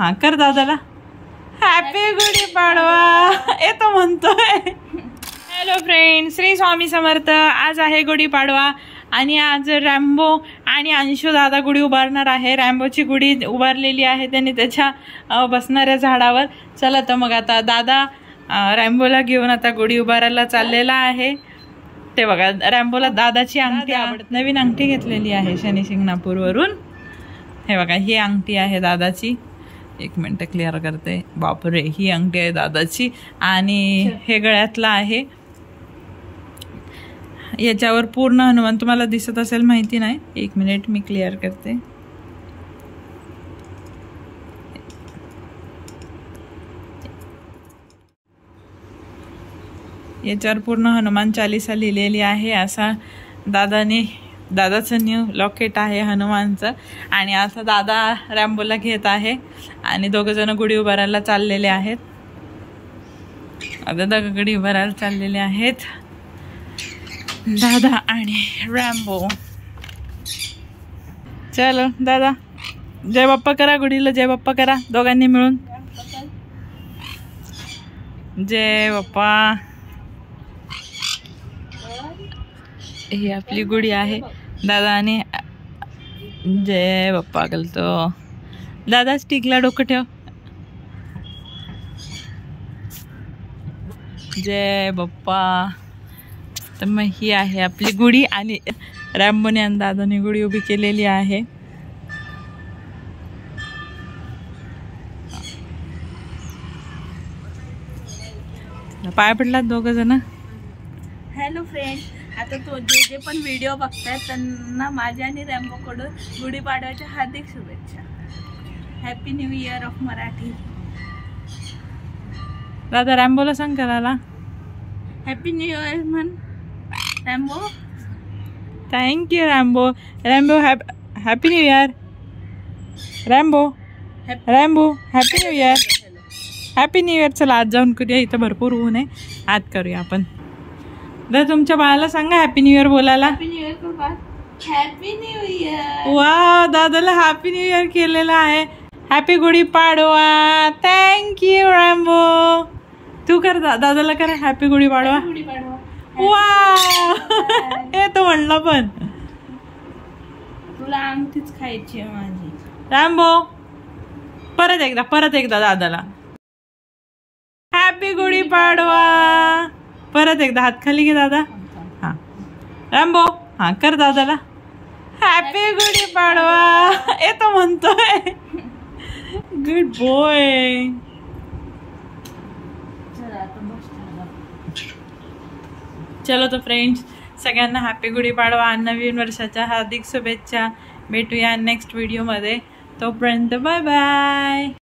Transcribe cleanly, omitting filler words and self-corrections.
हा कर दादाला हॅपी गुढीपाडवा येतो म्हणतोय। Hello friend, Shri Swami Samarth. आज आहे गुढीपाडवा आणि आज रॅम्बो आणि अंशू दादा गुढी उभारणार आहे। रॅम्बोची गुढी उभारलेली आहे त्यांनी त्याच्या बसणाऱ्या झाडावर। चला तर मग आता दादा रॅम्बोला घेऊन आता गुढी उभारायला चाललेला आहे। ते बघा रॅम्बोला दादाची अंगठी आवडत, नवीन अंगठी घेतलेली आहे शनी शिंगणापूरवरून। हे बघा ही अंगठी आहे दादाची। एक मिनिट क्लिअर करते। बापरे, ही अंगठी आहे दादाची आणि हे गळ्यातला आहे। याच्यावर पूर्ण हनुमान तुम्हाला दिसत असेल माहिती नाही, एक मिनिट मी क्लिअर करते। याच्यावर पूर्ण हनुमान चालीसा लिहिलेली आहे। असा दादाचं न्यू लॉकेट आहे हनुमानचं। आणि आता दादा रॅम्बोला घेत आहे आणि दोघ जण गुढी उभारायला चाललेले आहेत। दादा गुढी उभारायला चाललेले आहेत, दादा आणि रॅम्बो। चलो दादा जय बाप्पा करा, गुढीला जय बाप्पा करा दोघांनी मिळून। जय बाप्पा। ही आपली गुढी आहे। दादाने जय बाप्पा करतो। दादा स्टिकला डोकं ठेव। जय बाप्पा। तर मग ही आहे आपली गुढी आणि रॅम्बोने आणि दादाने गुढी उभी केलेली आहे। पाय पडलात दोघ जण। हॅलो फ्रेंड, आता तो जे पण व्हिडिओ बघतायत त्यांना माझ्या आणि रॅम्बोकडून गुढीपाडव्याच्या हार्दिक शुभेच्छा। Happy new year of Marathi. दादा रॅम्बोला सांग करायला हॅपी न्यू इयर म्हण Rambo. Thank you Rambo. Rambo happy new year. Rambo Rambo happy new year. Happy new year. चला आज जाऊन करूया, इथं भरपूर ऊन आहे, आज करूया आपण। दादा तुमच्या बाळाला सांगा हॅपी न्यू इयर बोलायला। हॅपी न्यू इयर करू। Happy new year. वा, दादाला हॅपी न्यू इयर केलेलं आहे। हॅपी गुढीपाडवा। Thank you Rambo. तू कर दादाला कर हॅपी गुढीपाडवा। वा हे तो म्हणलं पण तुला अंगठीच खायची आहे माझी। रॅम्बो परत एकदा दादाला हॅपी गुढीपाडवा। परत एकदा हात खाली घे दादा। हा रॅम्बो हा कर दादाला हॅपी गुढीपाडवा येतो म्हणतोय। Good boy. चलो तो फ्रेंड्स, सगळ्यांना हॅपी गुढीपाडवा आणि नवीन वर्षाच्या हार्दिक शुभेच्छा। भेटूया नेक्स्ट व्हिडिओमध्ये, तोपर्यंत बाय बाय।